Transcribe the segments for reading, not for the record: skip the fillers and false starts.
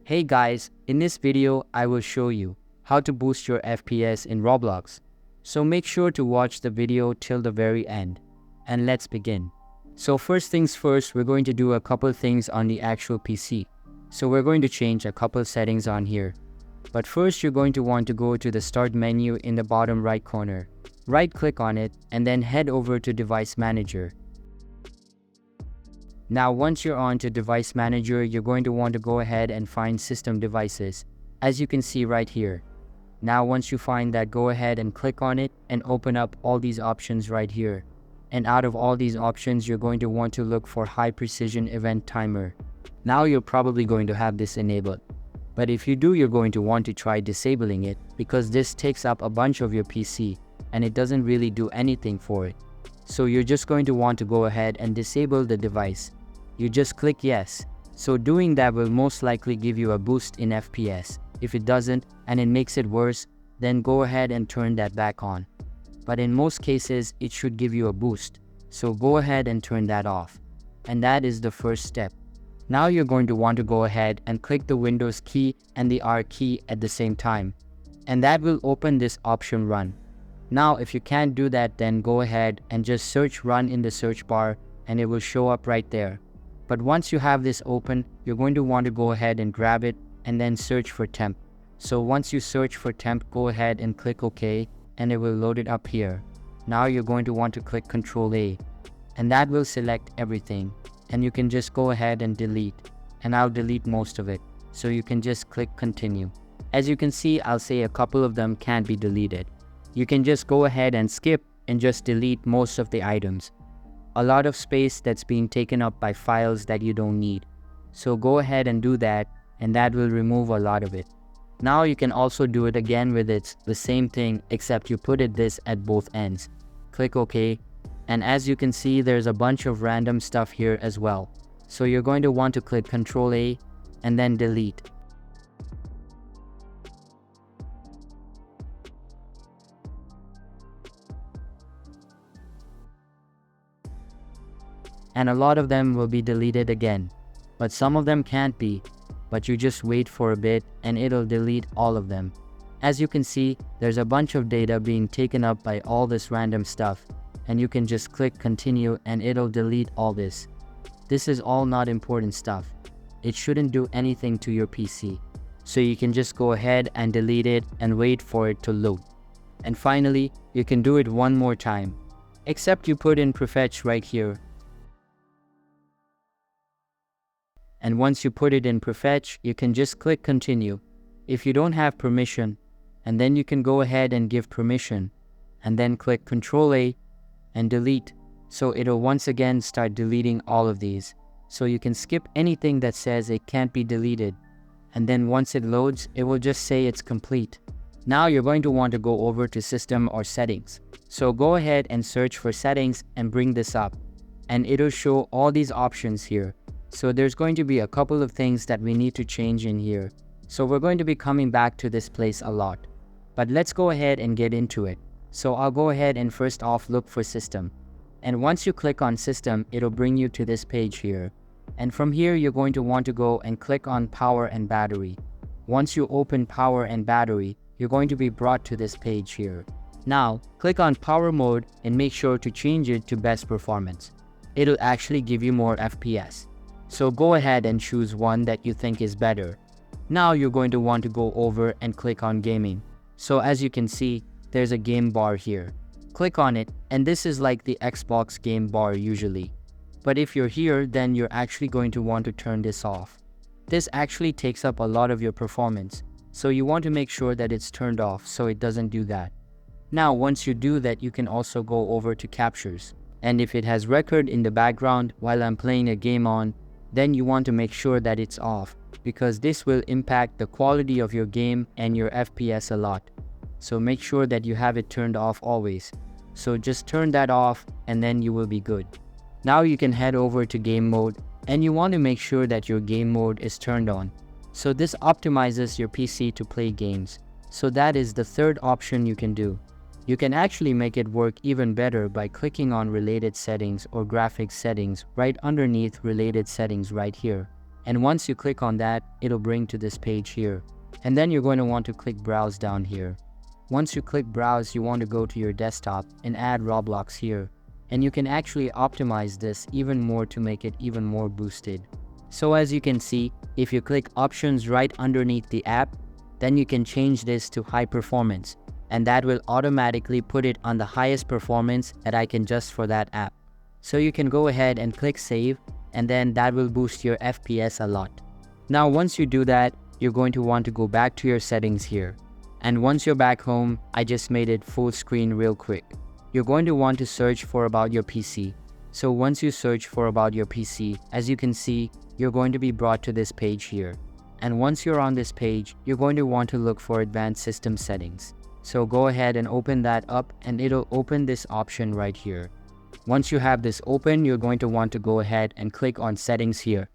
Hey guys, in this video I will show you how to boost your FPS in Roblox. So make sure to watch the video till the very end. And let's begin. So first things first, we're going to do a couple things on the actual PC. So we're going to change a couple settings on here. But first you're going to want to go to the Start menu in the bottom right corner. Right click on it and then head over to Device Manager. Now once you're on to Device Manager, you're going to want to go ahead and find System Devices, as you can see right here. Now once you find that, go ahead and click on it and open up all these options right here. And out of all these options, you're going to want to look for High Precision Event Timer. Now you're probably going to have this enabled. But if you do, you're going to want to try disabling it, because this takes up a bunch of your PC and it doesn't really do anything for it. So you're just going to want to go ahead and disable the device. You just click yes. So doing that will most likely give you a boost in FPS. If it doesn't and it makes it worse, then go ahead and turn that back on. But in most cases, it should give you a boost. So go ahead and turn that off. And that is the first step. Now you're going to want to go ahead and click the Windows key and the R key at the same time. And that will open this option Run. Now if you can't do that, then go ahead and just search Run in the search bar and it will show up right there. But once you have this open, you're going to want to go ahead and grab it and then search for temp. So once you search for temp, go ahead and click OK and it will load it up here. Now you're going to want to click Ctrl A and that will select everything, and you can just go ahead and delete, and I'll delete most of it. So you can just click Continue. As you can see, I'll say a couple of them can't be deleted. You can just go ahead and skip and just delete most of the items. A lot of space that's being taken up by files that you don't need. So go ahead and do that, and that will remove a lot of it. Now you can also do it again with the same thing, except you put this at both ends. Click OK, and as you can see, there's a bunch of random stuff here as well. So you're going to want to click Ctrl A and then delete. And a lot of them will be deleted again, but some of them can't be. But you just wait for a bit and it'll delete all of them. As you can see, there's a bunch of data being taken up by all this random stuff, and you can just click Continue and it'll delete all this. This is all not important stuff. It shouldn't do anything to your PC. So you can just go ahead and delete it and wait for it to load. And finally, you can do it one more time. Except you put in prefetch right here. And once you put it in prefetch, you can just click Continue. If you don't have permission, and then you can go ahead and give permission, and then click Ctrl A and delete. So it'll once again start deleting all of these. So you can skip anything that says it can't be deleted. And then once it loads, it will just say it's complete. Now you're going to want to go over to System or Settings. So go ahead and search for Settings and bring this up. And it'll show all these options here. So there's going to be a couple of things that we need to change in here. So we're going to be coming back to this place a lot. But let's go ahead and get into it. So I'll go ahead and first off look for System. And once you click on System, it'll bring you to this page here. And from here, you're going to want to go and click on Power and Battery. Once you open Power and Battery, you're going to be brought to this page here. Now, click on Power Mode and make sure to change it to Best Performance. It'll actually give you more FPS. So go ahead and choose one that you think is better. Now you're going to want to go over and click on Gaming. So as you can see, there's a game bar here. Click on it, and this is like the Xbox game bar usually. But if you're here, then you're actually going to want to turn this off. This actually takes up a lot of your performance. So you want to make sure that it's turned off so it doesn't do that. Now once you do that, you can also go over to Captures. And if it has record in the background while I'm playing a game on, then you want to make sure that it's off, because this will impact the quality of your game and your FPS a lot. So make sure that you have it turned off always. So just turn that off and then you will be good. Now you can head over to Game Mode, and you want to make sure that your game mode is turned on. So this optimizes your PC to play games. So that is the third option you can do. You can actually make it work even better by clicking on Related Settings or Graphics Settings right underneath Related Settings right here. And once you click on that, it'll bring to this page here. And then you're going to want to click browse down here. Once you click browse, you want to go to your desktop and add Roblox here. And you can actually optimize this even more to make it even more boosted. So as you can see, if you click options right underneath the app, then you can change this to high performance, and that will automatically put it on the highest performance that I can just for that app. So you can go ahead and click save, and then that will boost your FPS a lot. Now once you do that, you're going to want to go back to your settings here. And once you're back home, I just made it full screen real quick. You're going to want to search for about your PC. So once you search for about your PC, as you can see, you're going to be brought to this page here. And once you're on this page, you're going to want to look for advanced system settings. So go ahead and open that up, and it'll open this option right here. Once you have this open, you're going to want to go ahead and click on settings here.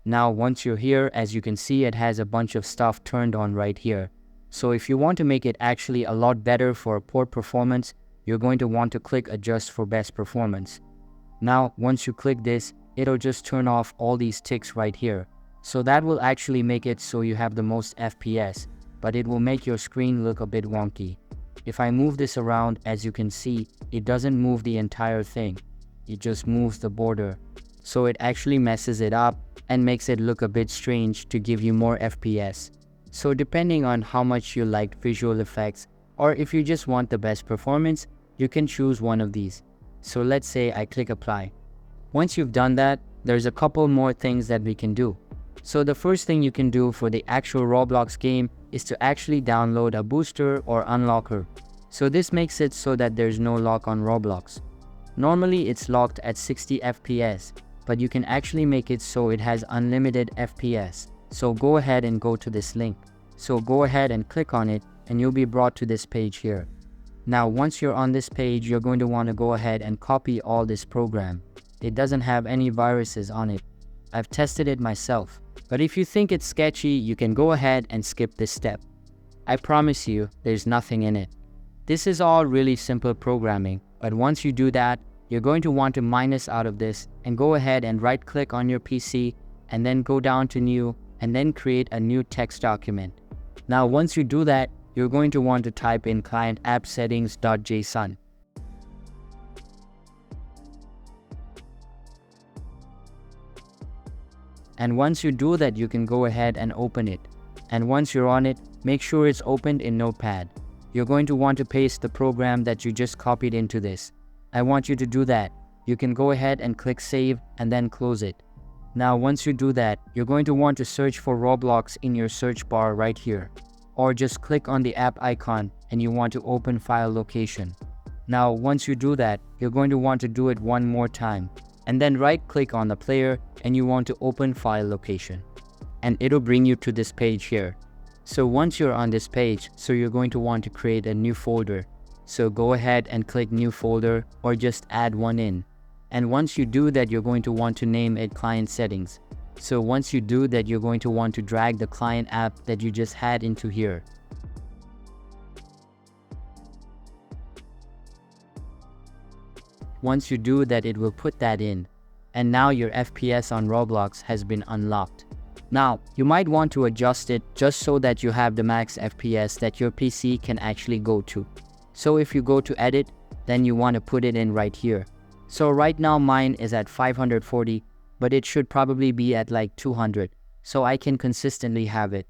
Now once you're here, as you can see, it has a bunch of stuff turned on right here. So if you want to make it actually a lot better for port performance, you're going to want to click adjust for best performance. Now once you click this, it'll just turn off all these ticks right here. So that will actually make it so you have the most FPS, but it will make your screen look a bit wonky. If I move this around, as you can see, it doesn't move the entire thing. It just moves the border. So it actually messes it up and makes it look a bit strange to give you more FPS. So depending on how much you like visual effects, or if you just want the best performance, you can choose one of these. So let's say I click apply. Once you've done that, there's a couple more things that we can do. So the first thing you can do for the actual Roblox game is to actually download a booster or unlocker. So this makes it so that there's no lock on Roblox. Normally it's locked at 60 FPS, but you can actually make it so it has unlimited FPS. So go ahead and go to this link. So go ahead and click on it, and you'll be brought to this page here. Now once you're on this page, you're going to want to go ahead and copy all this program. It doesn't have any viruses on it. I've tested it myself. But if you think it's sketchy, you can go ahead and skip this step. I promise you, there's nothing in it. This is all really simple programming, but once you do that, you're going to want to minus out of this and go ahead and right click on your PC and then go down to new and then create a new text document. Now once you do that, you're going to want to type in client app settings.json. And once you do that, you can go ahead and open it. And once you're on it, make sure it's opened in Notepad. You're going to want to paste the program that you just copied into this. I want you to do that. You can go ahead and click save and then close it. Now once you do that, you're going to want to search for Roblox in your search bar right here. Or just click on the app icon and you want to open file location. Now once you do that, you're going to want to do it one more time. And then right click on the player and you want to open file location. And it'll bring you to this page here. So once you're on this page, so you're going to want to create a new folder. So go ahead and click new folder or just add one in. And once you do that, you're going to want to name it client settings. So once you do that, you're going to want to drag the client app that you just had into here. Once you do that, it will put that in. And now your FPS on Roblox has been unlocked. Now, you might want to adjust it just so that you have the max FPS that your PC can actually go to. So if you go to edit, then you want to put it in right here. So right now mine is at 540, but it should probably be at like 200. So I can consistently have it.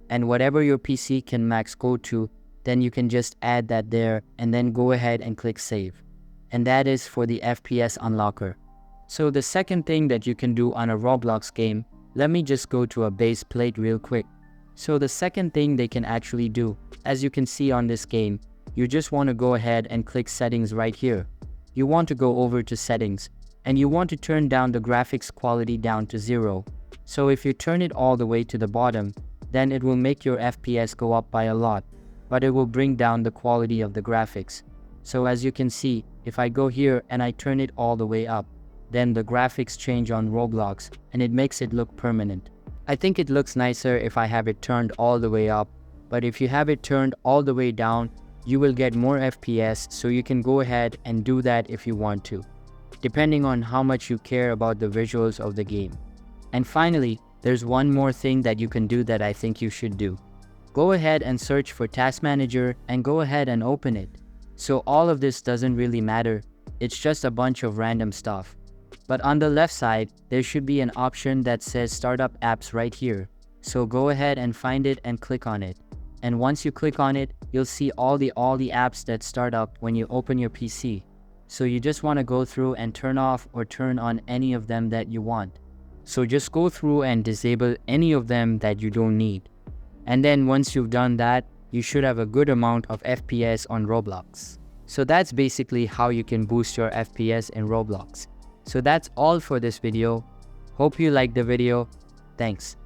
And whatever your PC can max go to, then you can just add that there and then go ahead and click save. And that is for the FPS unlocker. So the second thing that you can do on a Roblox game, let me just go to a base plate real quick. So the second thing they can actually do, as you can see on this game, you just want to go ahead and click settings right here. You want to go over to settings and you want to turn down the graphics quality down to 0. So if you turn it all the way to the bottom, then it will make your FPS go up by a lot, but it will bring down the quality of the graphics. So as you can see, if I go here and I turn it all the way up, then the graphics change on Roblox and it makes it look permanent. I think it looks nicer if I have it turned all the way up, but if you have it turned all the way down, you will get more FPS, so you can go ahead and do that if you want to, depending on how much you care about the visuals of the game. And finally, there's one more thing that you can do that I think you should do. Go ahead and search for Task Manager and go ahead and open it. So all of this doesn't really matter, it's just a bunch of random stuff. But on the left side, there should be an option that says Startup Apps right here. So go ahead and find it and click on it. And once you click on it, you'll see all the apps that start up when you open your PC. So you just want to go through and turn off or turn on any of them that you want. So just go through and disable any of them that you don't need. And then once you've done that, you should have a good amount of FPS on Roblox. So that's basically how you can boost your FPS in Roblox. So that's all for this video. Hope you liked the video. Thanks.